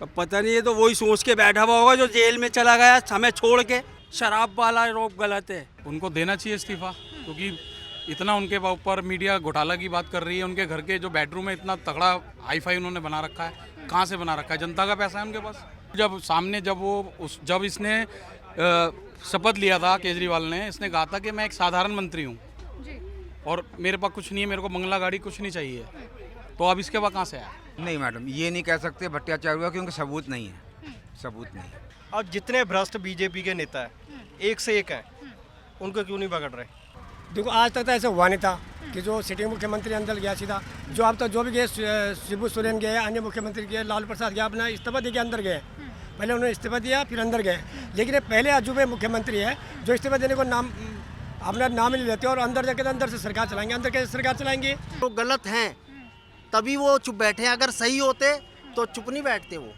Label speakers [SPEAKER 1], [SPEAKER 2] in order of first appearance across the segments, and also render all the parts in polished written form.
[SPEAKER 1] अब पता नहीं, ये तो वही सोच के बैठा हुआ होगा जो जेल में चला गया हमें छोड़ के। शराब वाला आरोप गलत है।
[SPEAKER 2] उनको देना चाहिए इस्तीफा, क्योंकि इतना उनके ऊपर मीडिया घोटाला की बात कर रही है। उनके घर के जो बेडरूम है इतना तगड़ा हाई फाई उन्होंने बना रखा है। कहाँ से बना रखा है? जनता का पैसा है उनके पास। जब इसने शपथ लिया था केजरीवाल ने, इसने कहा था कि मैं एक साधारण मंत्री हूँ और मेरे पास कुछ नहीं है, मेरे को बंगला गाड़ी कुछ नहीं चाहिए। तो अब इसके बाद कहाँ से आया?
[SPEAKER 3] नहीं मैडम, ये नहीं कह सकते भ्रष्टाचार हुआ, क्योंकि सबूत नहीं है, सबूत नहीं है।
[SPEAKER 4] अब जितने भ्रष्ट बीजेपी के नेता है एक से एक है, उनको क्यों नहीं पकड़ रहे?
[SPEAKER 5] देखो, आज तक तो ऐसा हुआ नहीं था कि जो सिटिंग मुख्यमंत्री अंदर गया सीधा। जो अब तक जो भी गए, शिबू सोरेन गए, अन्य मुख्यमंत्री गए, लालू प्रसाद गया, अपना इस्तीफा दे के अंदर गए। पहले उन्होंने इस्तीफा दिया, फिर अंदर गए। लेकिन ये पहले अजूबे मुख्यमंत्री है जो इस्तीफा देने को अपना नाम नहीं लेते और अंदर जाके तो अंदर से सरकार चलाएंगे। अंदर कैसे सरकार चलाएंगे?
[SPEAKER 6] तो गलत हैं तभी वो चुप बैठे हैं, अगर सही होते तो चुप नहीं बैठते वो।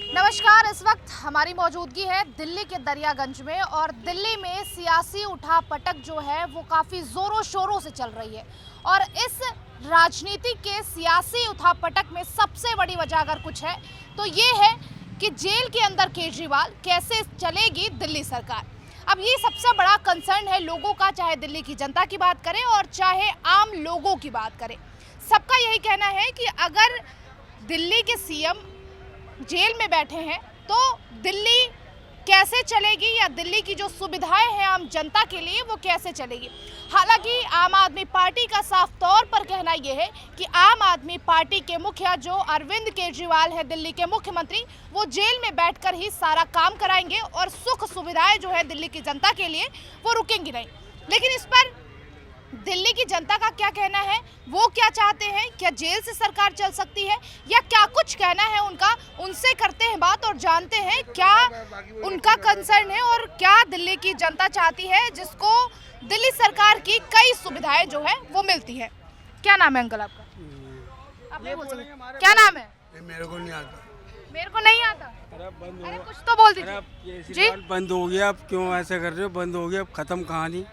[SPEAKER 7] नमस्कार, इस वक्त हमारी मौजूदगी है दिल्ली के दरियागंज में और दिल्ली में सियासी उठापटक जो है वो काफ़ी ज़ोरों शोरों से चल रही है। और इस राजनीति के सियासी उठापटक में सबसे बड़ी वजह अगर कुछ है तो ये है कि जेल के अंदर केजरीवाल कैसे चलेगी दिल्ली सरकार। अब ये सबसे बड़ा कंसर्न है लोगों का, चाहे दिल्ली की जनता की बात करें और चाहे आम लोगों की बात करें। सबका यही कहना है कि अगर दिल्ली के सीएम जेल में बैठे हैं तो दिल्ली कैसे चलेगी या दिल्ली की जो सुविधाएं हैं आम जनता के लिए वो कैसे चलेगी। हालांकि आम आदमी पार्टी का साफ तौर पर कहना यह है कि आम आदमी पार्टी के मुखिया जो अरविंद केजरीवाल है, दिल्ली के मुख्यमंत्री, वो जेल में बैठकर ही सारा काम कराएंगे और सुख सुविधाएं जो है दिल्ली की जनता के लिए वो रुकेंगी नहीं। लेकिन इस पर दिल्ली की जनता का क्या कहना है, वो क्या चाहते हैं, क्या जेल से सरकार चल सकती है या क्या कुछ कहना है उनका, उनसे करते हैं बात और जानते हैं क्या उनका कंसर्न है और क्या दिल्ली की जनता चाहती है जिसको दिल्ली सरकार की कई सुविधाएं जो है वो मिलती है। क्या नाम है अंकल आपका? आप नहीं बोल सकते, क्या नाम है?
[SPEAKER 1] मेरे को नहीं आता।
[SPEAKER 7] मेरे को नहीं आता। अरे कुछ तो बोल दीजिए जी।
[SPEAKER 1] बंद हो गया, अब क्यों ऐसा कर रहे हो? बंद हो गया, अब खत्म कहानी।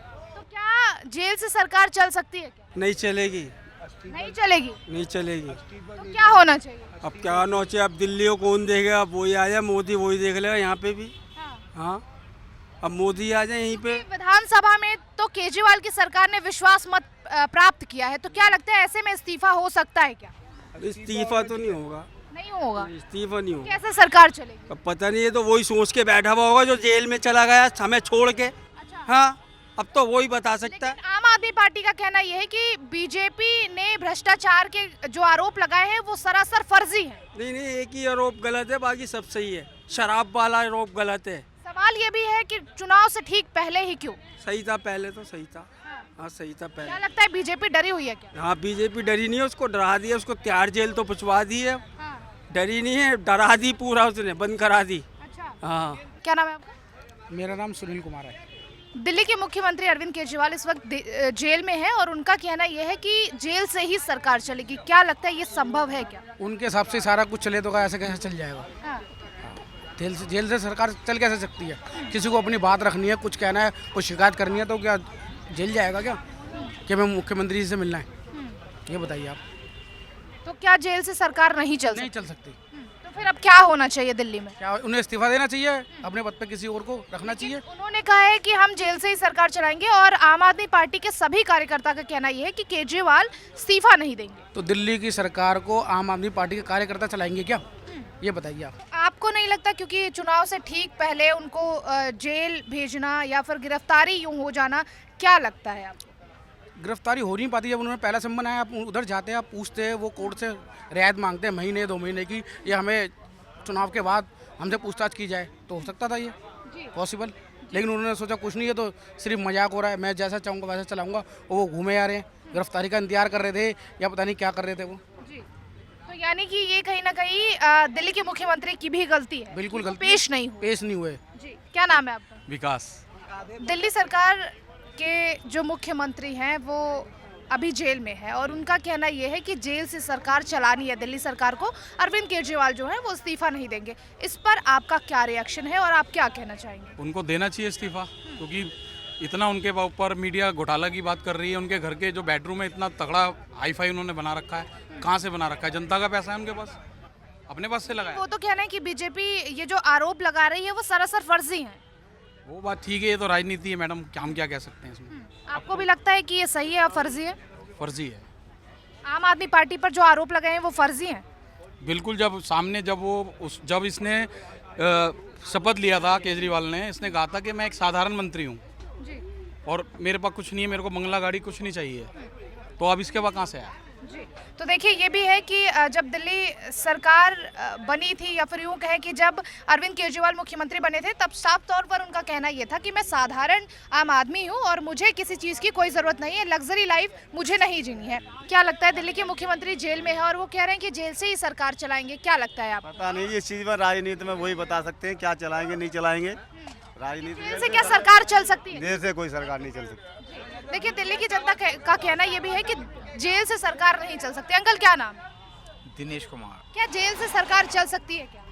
[SPEAKER 7] जेल से सरकार चल सकती है क्या?
[SPEAKER 1] नहीं चलेगी,
[SPEAKER 7] नहीं चलेगी।
[SPEAKER 1] नहीं चलेगी।
[SPEAKER 7] तो क्या होना चाहिए?
[SPEAKER 1] अब क्या होना चाहिए? अब दिल्ली को कौन देखेगा? अब वही आ जाए, मोदी वही देख लेगा यहाँ पे भी। हाँ, अब मोदी आ जाए यहीं पे।
[SPEAKER 7] विधानसभा में तो केजरीवाल की सरकार ने विश्वास मत प्राप्त किया है, तो क्या लगता है ऐसे में इस्तीफा हो सकता है क्या?
[SPEAKER 1] इस्तीफा तो नहीं होगा।
[SPEAKER 7] नहीं होगा?
[SPEAKER 1] इस्तीफा नहीं होगा।
[SPEAKER 7] कैसे सरकार चलेगी?
[SPEAKER 1] अब पता नहीं, ये तो वही सोच के बैठा हुआ होगा जो जेल में चला गया हमें छोड़ के। हाँ, अब तो वही बता सकता है।
[SPEAKER 7] आम आदमी पार्टी का कहना यह है कि बीजेपी ने भ्रष्टाचार के जो आरोप लगाए हैं वो सरासर फर्जी है।
[SPEAKER 1] नहीं, एक ही आरोप गलत है, बाकी सब सही है। शराब वाला आरोप गलत है।
[SPEAKER 7] सवाल ये भी है कि चुनाव से ठीक पहले ही क्यों?
[SPEAKER 1] सही था पहले, तो सही था। हाँ, सही था पहले।
[SPEAKER 7] क्या लगता है बीजेपी डरी हुई है क्या?
[SPEAKER 1] हाँ, बीजेपी डरी नहीं है, उसको डरा दिया, उसको तिहाड़ जेल तो पहुंचवा दी है। डरी नहीं है, डरा दी पूरा, उसने बंद करा दी।
[SPEAKER 7] अच्छा,
[SPEAKER 1] हाँ।
[SPEAKER 7] क्या नाम है आपका?
[SPEAKER 8] मेरा नाम सुनील कुमार है।
[SPEAKER 7] दिल्ली के मुख्यमंत्री अरविंद केजरीवाल इस वक्त जेल में है और उनका कहना यह है कि जेल से ही सरकार चलेगी। क्या लगता है ये संभव है क्या?
[SPEAKER 8] उनके हिसाब से सारा कुछ चले तो ऐसे कैसे चल जाएगा? जेल से सरकार चल कैसे सकती है? किसी को अपनी बात रखनी है, कुछ कहना है, कुछ शिकायत करनी है तो क्या जेल जाएगा क्या? कि मैं मुख्यमंत्री जी से मिलना है, ये बताइए आप।
[SPEAKER 7] तो क्या जेल से सरकार नहीं चल
[SPEAKER 8] सकती?
[SPEAKER 7] तो फिर अब क्या होना चाहिए दिल्ली में?
[SPEAKER 8] क्या उन्हें इस्तीफा देना चाहिए, अपने पद पे किसी और को रखना चाहिए?
[SPEAKER 7] उन्होंने कहा है कि हम जेल से ही सरकार चलाएंगे और आम आदमी पार्टी के सभी कार्यकर्ता का कहना यह है कि केजरीवाल इस्तीफा नहीं देंगे।
[SPEAKER 8] तो दिल्ली की सरकार को आम आदमी पार्टी के कार्यकर्ता चलाएंगे क्या, ये बताइए आप।
[SPEAKER 7] आपको नहीं लगता क्योंकि चुनाव से ठीक पहले उनको जेल भेजना या फिर गिरफ्तारी यूं हो जाना, क्या लगता है आपको?
[SPEAKER 8] गिरफ्तारी हो नहीं पाती। जब उन्होंने पहला संबंध आया, आप उधर जाते हैं, आप पूछते हैं, वो कोर्ट से रियायत मांगते हैं महीने 2 महीने की, या हमें चुनाव के बाद हमसे पूछताछ की जाए, तो हो सकता था ये पॉसिबल। लेकिन उन्होंने सोचा कुछ नहीं है, तो सिर्फ मजाक हो रहा है, मैं जैसा चाहूँगा वैसा चलाऊँगा। वो घूमे आ रहे हैं, गिरफ्तारी का इंतजार कर रहे थे या पता नहीं क्या कर रहे थे वो।
[SPEAKER 7] तो यानी कि ये कहीं ना कहीं दिल्ली के मुख्यमंत्री की भी गलती है।
[SPEAKER 8] बिल्कुल गलती,
[SPEAKER 7] पेश नहीं
[SPEAKER 8] हुए।
[SPEAKER 7] जी, क्या नाम है आपका?
[SPEAKER 2] विकास।
[SPEAKER 7] दिल्ली सरकार के जो मुख्यमंत्री हैं वो अभी जेल में है और उनका कहना यह है कि जेल से सरकार चलानी है दिल्ली सरकार को। अरविंद केजरीवाल जो है वो इस्तीफा नहीं देंगे। इस पर आपका क्या रिएक्शन है और आप क्या कहना चाहेंगे?
[SPEAKER 2] उनको देना चाहिए इस्तीफा, क्योंकि इतना उनके ऊपर मीडिया घोटाला की बात कर रही है। उनके घर के जो बेडरूम है इतना तगड़ा हाई फाई उन्होंने बना रखा है। कहाँ से बना रखा है? जनता का पैसा है उनके पास। अपने पास से लगाया।
[SPEAKER 7] वो तो कहना है कि बीजेपी ये जो आरोप लगा रही है वो सरासर फर्जी है।
[SPEAKER 2] वो बात ठीक है, ये तो राजनीति है मैडम, हम क्या कह सकते हैं इसमें।
[SPEAKER 7] आपको भी लगता है कि ये सही है या फर्जी है?
[SPEAKER 2] फर्जी है
[SPEAKER 7] आम आदमी पार्टी पर जो आरोप लगाए हैं वो फर्जी हैं?
[SPEAKER 2] बिल्कुल। जब इसने शपथ लिया था केजरीवाल ने, इसने कहा था कि मैं एक साधारण मंत्री हूँ
[SPEAKER 7] जी
[SPEAKER 2] और मेरे पास कुछ नहीं है, मेरे को बंगला गाड़ी कुछ नहीं चाहिए, तो अब इसके बाद कहाँ से आया?
[SPEAKER 7] जी। तो देखिए ये भी है कि जब दिल्ली सरकार बनी थी, या फिर यूँ कहें कि जब अरविंद केजरीवाल मुख्यमंत्री बने थे, तब साफ तौर पर उनका कहना ये था कि मैं साधारण आम आदमी हूँ और मुझे किसी चीज़ की कोई ज़रूरत नहीं है, लग्जरी लाइफ मुझे नहीं जीनी है। क्या लगता है, दिल्ली के मुख्यमंत्री जेल में है और वो कह रहे हैं कि जेल से ही सरकार चलाएंगे, क्या लगता है आप?
[SPEAKER 9] पता नहीं, इस चीज़ में राजनीति में वही बता सकते हैं क्या चलाएंगे नहीं चलाएंगे। राजनीति
[SPEAKER 7] जेल से क्या सरकार चल सकती है?
[SPEAKER 9] देश से कोई सरकार नहीं चल सकती।
[SPEAKER 7] देखिए दिल्ली की जनता का कहना ये भी है कि जेल से सरकार नहीं चल सकती। अंकल क्या नाम?
[SPEAKER 3] दिनेश कुमार।
[SPEAKER 7] क्या जेल से सरकार चल सकती है क्या?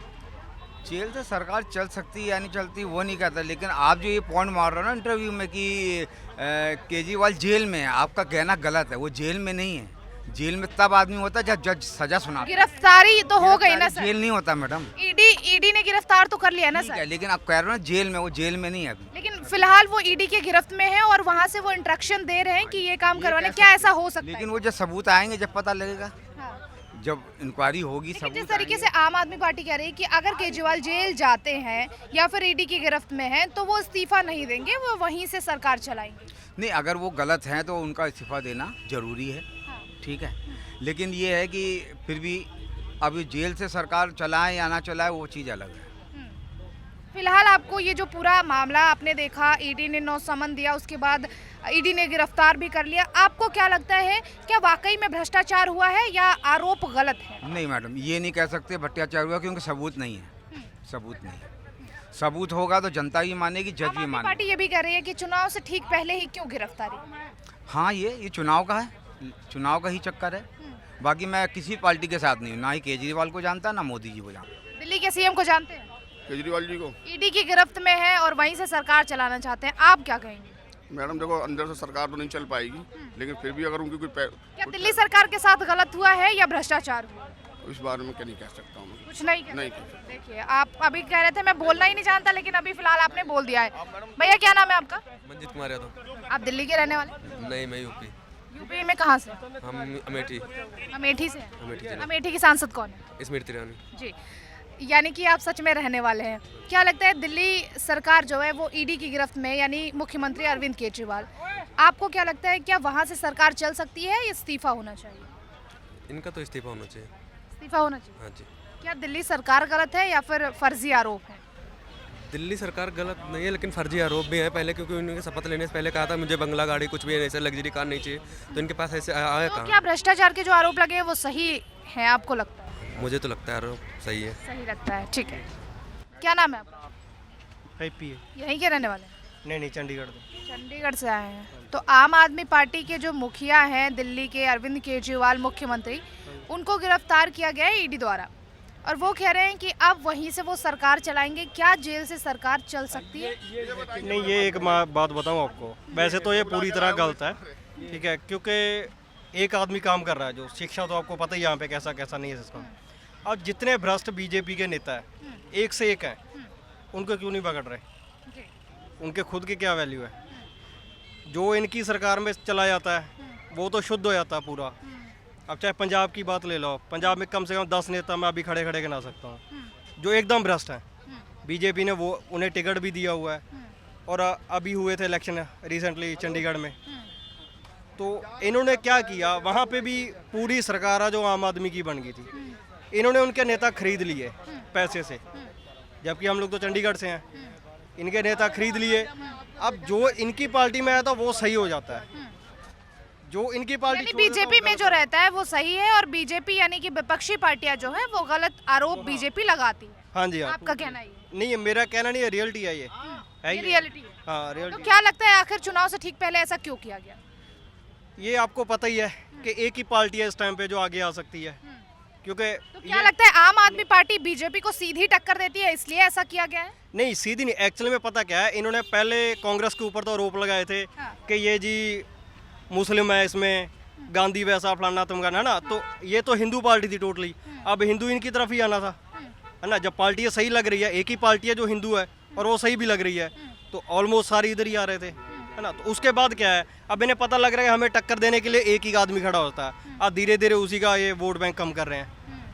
[SPEAKER 3] जेल से सरकार चल सकती है या नहीं चलती वो नहीं कहता, लेकिन आप जो ये पॉइंट मार रहे हो ना इंटरव्यू में कि केजरीवाल जेल में है, आपका कहना गलत है। वो जेल में नहीं है। जेल में तब आदमी होता है जब जज सजा सुना।
[SPEAKER 7] गिरफ्तारी तो हो गई ना सर?
[SPEAKER 3] जेल नहीं होता मैडम।
[SPEAKER 7] ईडी ने गिरफ्तार तो कर लिया ना
[SPEAKER 3] ठीक है,
[SPEAKER 7] सर?
[SPEAKER 3] लेकिन आप कह रहे हो ना जेल में, वो जेल में नहीं है अभी।
[SPEAKER 7] लेकिन फिलहाल वो ईडी के गिरफ्त में है और वहाँ से वो इंस्ट्रक्शन दे रहे हैं कि ये काम करवाने। क्या ऐसा हो सकता है?
[SPEAKER 3] लेकिन वो जब सबूत आएंगे जब पता लगेगा,
[SPEAKER 7] हाँ।
[SPEAKER 3] जब इंक्वायरी होगी
[SPEAKER 7] लेकिन
[SPEAKER 3] सबूत
[SPEAKER 7] जिस तरीके
[SPEAKER 3] आएंगे।
[SPEAKER 7] से आम आदमी पार्टी कह रही है कि अगर केजरीवाल जेल जाते हैं या फिर ईडी की गिरफ्त में हैं तो वो इस्तीफा नहीं देंगे, वो वहीं से सरकार चलाएंगे।
[SPEAKER 3] नहीं, अगर वो गलत हैं तो उनका इस्तीफा देना जरूरी है, ठीक है। लेकिन ये है कि फिर भी अभी जेल से सरकार चलाए या ना चलाए वो चीज़ अलग है।
[SPEAKER 7] फिलहाल आपको ये जो पूरा मामला आपने देखा, ईडी ने 9 समन दिया, उसके बाद ईडी ने गिरफ्तार भी कर लिया, आपको क्या लगता है, क्या वाकई में भ्रष्टाचार हुआ है या आरोप गलत है?
[SPEAKER 3] नहीं मैडम, ये नहीं कह सकते भ्रष्टाचार हुआ क्योंकि सबूत नहीं है। सबूत नहीं है। सबूत होगा तो जनता ही मानेगी, जज भी मानेगी।
[SPEAKER 7] पार्टी ये भी कह रही है कि चुनाव से ठीक पहले ही क्यों गिरफ्तारी?
[SPEAKER 3] हाँ, ये चुनाव का है, चुनाव का ही चक्कर है। बाकी मैं किसी पार्टी के साथ नहीं हूँ, ना ही केजरीवाल को जानता ना मोदी जी को जानता।
[SPEAKER 7] दिल्ली के सीएम को जानते हैं?
[SPEAKER 10] केजरीवाल जी को
[SPEAKER 7] ईडी की गिरफ्त में है और वहीं से सरकार चलाना चाहते हैं, आप क्या कहेंगे?
[SPEAKER 10] मैडम देखो, अंदर से सरकार तो नहीं चल पाएगी, लेकिन फिर भी अगर उनकी कोई
[SPEAKER 7] क्या दिल्ली सरकार के साथ गलत हुआ है या भ्रष्टाचार हुआ?
[SPEAKER 10] इस बारे में क्या नहीं कह सकता हूँ,
[SPEAKER 7] कुछ नहीं
[SPEAKER 10] नहीं कह सकता।
[SPEAKER 7] देखिए आप अभी कह रहे थे मैं बोलना ही नहीं जानता, लेकिन अभी फिलहाल आपने बोल दिया है। भैया क्या नाम है आपका?
[SPEAKER 11] मंजित कुमार यादव।
[SPEAKER 7] आप दिल्ली के रहने वाले?
[SPEAKER 11] नहीं, मैं यूपी।
[SPEAKER 7] यूपी में कहाँ से?
[SPEAKER 11] हम अमेठी।
[SPEAKER 7] अमेठी से?
[SPEAKER 11] अमेठी जिला।
[SPEAKER 7] अमेठी की सांसद कौन है?
[SPEAKER 11] स्मृति ईरानी
[SPEAKER 7] जी, यानी कि आप सच में रहने वाले हैं। क्या लगता है दिल्ली सरकार जो है वो ईडी की गिरफ्त में, यानी मुख्यमंत्री अरविंद केजरीवाल, आपको क्या लगता है क्या वहाँ से सरकार चल सकती है या इस्तीफा होना चाहिए?
[SPEAKER 11] इनका तो इस्तीफा होना चाहिए।
[SPEAKER 7] इस्तीफा होना चाहिए?
[SPEAKER 11] हाँ जी।
[SPEAKER 7] क्या दिल्ली सरकार गलत है या फिर फर्जी आरोप है?
[SPEAKER 11] दिल्ली सरकार गलत नहीं है, लेकिन फर्जी आरोप भी है पहले, क्योंकि उन्होंने शपथ लेने से पहले कहा था मुझे बंगला गाड़ी कुछ भी ऐसे लग्जरी कार नहीं चाहिए, तो इनके पास ऐसे आया
[SPEAKER 7] तो
[SPEAKER 11] कहाँ?
[SPEAKER 7] क्या भ्रष्टाचार के जो आरोप लगे हैं वो सही है आपको लगता है?
[SPEAKER 11] मुझे तो लगता है आरोप सही है।
[SPEAKER 7] सही लगता है, ठीक है। क्या नाम है आपका?
[SPEAKER 4] हैप्पी है।
[SPEAKER 7] यहीं के रहने वाले हैं?
[SPEAKER 4] नहीं, चंडीगढ़ से।
[SPEAKER 7] चंडीगढ़ से आए हैं। तो आम आदमी पार्टी के जो मुखिया हैं दिल्ली के, अरविंद केजरीवाल मुख्यमंत्री, उनको गिरफ्तार किया गया है ईडी द्वारा और वो कह रहे हैं कि अब वहीं से वो सरकार चलाएंगे। क्या जेल से सरकार चल सकती है?
[SPEAKER 4] नहीं, ये एक बात बताऊं आपको, वैसे तो ये पूरी तरह गलत है, ठीक है, क्योंकि एक आदमी काम कर रहा है, जो शिक्षा तो आपको पता ही यहाँ पे कैसा कैसा नहीं है सिस्टम। अब जितने भ्रष्ट बीजेपी के नेता हैं, एक से एक हैं, उनको क्यों नहीं पकड़ रहे? उनके खुद की क्या वैल्यू है? जो इनकी सरकार में चला जाता है वो तो शुद्ध हो जाता है पूरा। अब चाहे पंजाब की बात ले लो, पंजाब में कम से कम 10 नेता मैं अभी खड़े खड़े गिना सकता हूँ जो एकदम भ्रष्ट हैं। बीजेपी ने वो उन्हें टिकट भी दिया हुआ है और अभी हुए थे इलेक्शन रिसेंटली चंडीगढ़ में, तो इन्होंने क्या किया, वहाँ पे भी पूरी सरकार जो आम आदमी की बन गई थी, इन्होंने उनके नेता खरीद लिए पैसे से, जबकि हम लोग तो चंडीगढ़ से हैं। इनके नेता खरीद लिए, अब जो इनकी पार्टी में आया था वो सही हो जाता है, जो इनकी पार्टी
[SPEAKER 7] बीजेपी में जो रहता है वो सही है और बीजेपी यानी कि विपक्षी पार्टियां जो है वो गलत आरोप बीजेपी लगाती है।
[SPEAKER 4] हाँ जी,
[SPEAKER 7] आपका कहना है?
[SPEAKER 4] नहीं, मेरा कहना नहीं है, रियलिटी है ये
[SPEAKER 7] रियलिटी है।
[SPEAKER 4] हाँ,
[SPEAKER 7] तो
[SPEAKER 4] रियलिटी।
[SPEAKER 7] क्या लगता है आखिर चुनाव से ठीक पहले ऐसा क्यों किया गया?
[SPEAKER 4] ये आपको पता ही है कि एक ही पार्टी है इस टाइम पे जो आगे आ सकती है, क्योंकि
[SPEAKER 7] तो क्या लगता है आम आदमी पार्टी बीजेपी को सीधी टक्कर देती है इसलिए ऐसा किया गया है?
[SPEAKER 4] नहीं, सीधी नहीं, एक्चुअली में पता क्या है, इन्होंने पहले कांग्रेस के ऊपर तो आरोप लगाए थे कि ये जी मुस्लिम है, इसमें गांधी वैसा फलाना तुमका, है ना। तो ये तो हिंदू पार्टी थी टोटली, अब हिंदू इनकी तरफ ही आना था, है ना। जब पार्टियाँ सही लग रही है, एक ही पार्टी है जो हिंदू है और वो सही भी लग रही है, तो ऑलमोस्ट सारे इधर ही आ रहे थे, है ना। तो उसके बाद क्या है, अब इन्हें पता लग रहा है हमें टक्कर देने के लिए एक ही आदमी खड़ा होता है, अब धीरे धीरे उसी का ये वोट बैंक कम कर रहे हैं,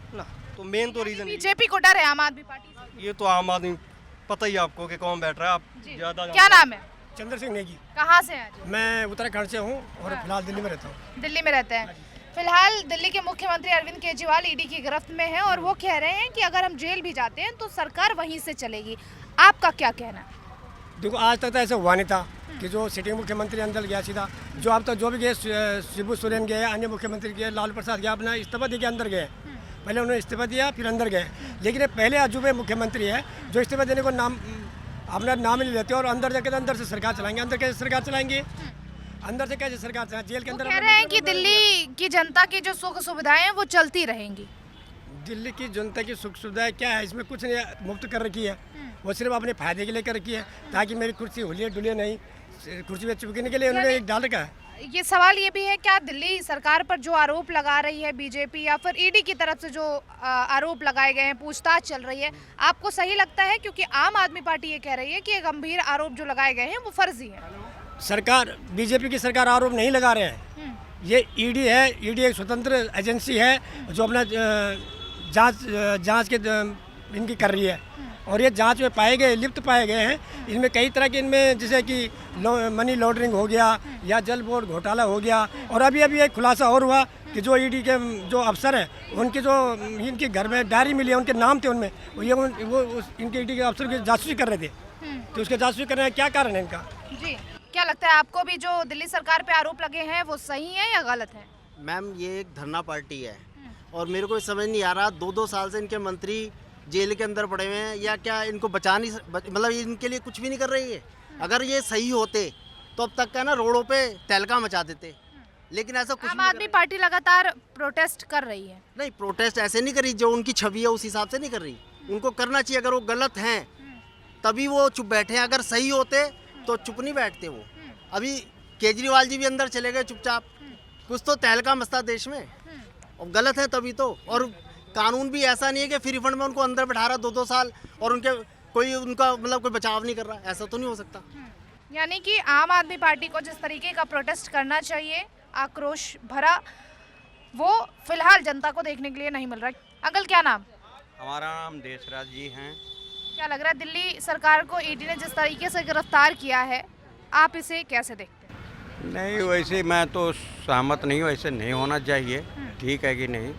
[SPEAKER 4] है ना। तो मेन तो रीज़न
[SPEAKER 7] बीजेपी को डर है आम आदमी पार्टी से?
[SPEAKER 4] ये तो आम आदमी, पता ही आपको कि कौन बैठ रहा है, आप ज़्यादा।
[SPEAKER 7] क्या नाम है?
[SPEAKER 5] चंद्र सिंह नेगी।
[SPEAKER 7] कहाँ से हैं?
[SPEAKER 5] मैं उत्तराखंड से हूँ और फिलहाल दिल्ली में रहता हूँ।
[SPEAKER 7] दिल्ली में रहते हैं। फिलहाल दिल्ली के मुख्यमंत्री अरविंद केजरीवाल ईडी की गिरफ्त में हैं और वो कह रहे हैं कि अगर हम जेल भी जाते हैं तो सरकार वहीं से चलेगी। आपका क्या कहना है?
[SPEAKER 5] देखो, आज तक तो ऐसा हुआ नहीं था कि जो सिटिंग मुख्यमंत्री अंदर गया सीधा, जो अब तक जो भी गए, शिबू सोरेन गए, अन्य मुख्यमंत्री गए, लालू प्रसाद गया, अपना इस्तीफा दे के अंदर गए। पहले उन्होंने इस्तीफा दिया फिर अंदर गए, लेकिन ये पहले अजूबे मुख्यमंत्री है जो इस्तीफा देने को अपना नाम नहीं लेते और अंदर जाकर अंदर से सरकार चलाएंगे। अंदर कैसे सरकार चलाएंगे? अंदर से कैसे सरकार चलाएंगे? जेल के अंदर
[SPEAKER 7] कह रहे हैं कि दिल्ली की जनता की जो सुख सुविधाएं हैं वो चलती रहेंगी।
[SPEAKER 5] दिल्ली की जनता की सुख सुविधाएं क्या है? इसमें कुछ नहीं मुफ्त कर रखी है, वो सिर्फ अपने फायदे के लिए कर रखी है, ताकि मेरी कुर्सी हुलिए डुलिए नहीं, कुर्सी में चिपकने के लिए उन्होंने एक डाल रखा है।
[SPEAKER 7] ये सवाल ये भी है, क्या दिल्ली सरकार पर जो आरोप लगा रही है बीजेपी या फिर ईडी की तरफ से जो आरोप लगाए गए हैं, पूछताछ चल रही है, आपको सही लगता है? क्योंकि आम आदमी पार्टी ये कह रही है कि ये गंभीर आरोप जो लगाए गए हैं वो फर्जी है।
[SPEAKER 5] सरकार, बीजेपी की सरकार आरोप नहीं लगा रहे हैं, ये ईडी है। ईडी एक स्वतंत्र एजेंसी है जो अपना जांच के इनकी कर रही है, और ये जांच में पाए गए, लिप्त पाए गए हैं। इनमें कई तरह के, इनमें जैसे कि मनी लॉन्ड्रिंग हो गया या जल बोर्ड घोटाला हो गया, और अभी एक खुलासा और हुआ कि जो ईडी के जो अफसर हैं उनके जो इनके घर में डायरी मिली है, उनके नाम थे उनमें, वो इनके ईडी के अफसर की जासूसी कर रहे थे। तो उसके जासूसी करने का क्या कारण है इनका?
[SPEAKER 7] जी, क्या लगता है आपको भी जो दिल्ली सरकार पे आरोप लगे हैं वो सही है या गलत है?
[SPEAKER 6] मैम, ये एक धरना पार्टी है और मेरे को समझ नहीं आ रहा, 2-2 साल से इनके मंत्री जेल के अंदर पड़े हुए हैं, या क्या इनको बचा नहीं, मतलब इनके लिए कुछ भी नहीं कर रही है। अगर ये सही होते तो अब तक का ना रोडों पे तहलका मचा देते, लेकिन ऐसा कुछ
[SPEAKER 7] आम आदमी पार्टी लगातार प्रोटेस्ट कर रही है।
[SPEAKER 6] नहीं, प्रोटेस्ट ऐसे नहीं कर रही, जो उनकी छवि है उस हिसाब से नहीं कर रही। उनको करना चाहिए, अगर वो गलत हैं तभी वो चुप बैठे हैं, अगर सही होते तो चुप नहीं बैठते वो। अभी केजरीवाल जी भी अंदर चले गए चुपचाप, कुछ तो तहलका मचता देश में, और गलत है तभी तो। और कानून भी ऐसा नहीं है कि फ्री फंड में उनको अंदर बैठा रहा 2-2 साल और उनके कोई उनका मतलब कोई बचाव नहीं कर रहा, ऐसा तो नहीं हो सकता।
[SPEAKER 7] यानी कि आम आदमी पार्टी को जिस तरीके का प्रोटेस्ट करना चाहिए, आक्रोश भरा, वो फिलहाल जनता को देखने के लिए नहीं मिल रहा। अंकल, क्या नाम?
[SPEAKER 12] हमारा नाम देशराज जी हैं।
[SPEAKER 7] क्या लग रहा है दिल्ली सरकार को ईडी ने जिस तरीके से गिरफ्तार किया है, आप इसे कैसे देखते हैं?
[SPEAKER 12] नहीं, वैसे मैं तो सहमत नहीं हूँ, ऐसे नहीं होना चाहिए। ठीक है कि नहीं,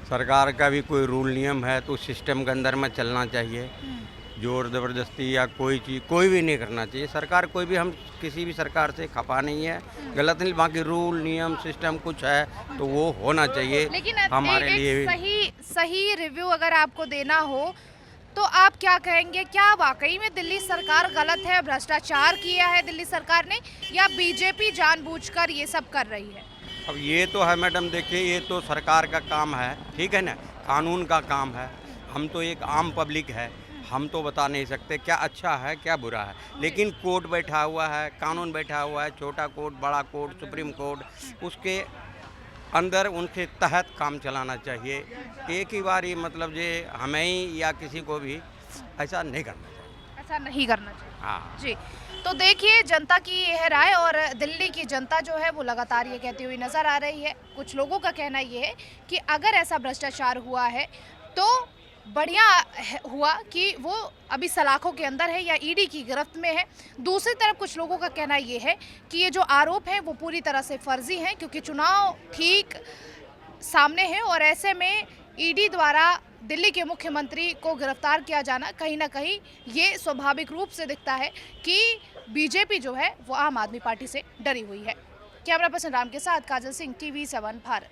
[SPEAKER 12] सरकार का भी कोई रूल नियम है तो सिस्टम के अंदर में चलना चाहिए। जोर ज़बरदस्ती या कोई चीज़ कोई भी नहीं करना चाहिए। सरकार कोई भी, हम किसी भी सरकार से खपा नहीं है, गलत नहीं, बाकी रूल नियम सिस्टम कुछ है तो वो होना चाहिए।
[SPEAKER 7] लेकिन
[SPEAKER 12] हमारे लिए भी
[SPEAKER 7] सही रिव्यू अगर आपको देना हो तो आप क्या कहेंगे? क्या वाकई में दिल्ली सरकार गलत है, भ्रष्टाचार किया है दिल्ली सरकार ने, या बीजेपी जानबूझकर ये सब कर रही है?
[SPEAKER 12] अब ये तो है मैडम, देखिए ये तो सरकार का काम है, ठीक है ना, कानून का काम है। हम तो एक आम पब्लिक है, हम तो बता नहीं सकते क्या अच्छा है क्या बुरा है, लेकिन कोर्ट बैठा हुआ है, कानून बैठा हुआ है, छोटा कोर्ट, बड़ा कोर्ट, सुप्रीम कोर्ट, उसके अंदर उनके तहत काम चलाना चाहिए। एक ही बार ही मतलब ये हमें ही या किसी को भी ऐसा नहीं करना चाहिए।
[SPEAKER 7] ऐसा नहीं करना चाहिए।
[SPEAKER 12] हाँ
[SPEAKER 7] जी, तो देखिए जनता की यह राय, और दिल्ली की जनता जो है वो लगातार ये कहती हुई नज़र आ रही है। कुछ लोगों का कहना ये है कि अगर ऐसा भ्रष्टाचार हुआ है तो बढ़िया हुआ कि वो अभी सलाखों के अंदर है या ईडी की गिरफ्त में है। दूसरी तरफ कुछ लोगों का कहना ये है कि ये जो आरोप हैं वो पूरी तरह से फर्जी हैं, क्योंकि चुनाव ठीक सामने है और ऐसे में ईडी द्वारा दिल्ली के मुख्यमंत्री को गिरफ्तार किया जाना कहीं ना कहीं ये स्वाभाविक रूप से दिखता है कि बीजेपी जो है वो आम आदमी पार्टी से डरी हुई है। कैमरा पर्सन राम के साथ काजल सिंह, TV7 भारत।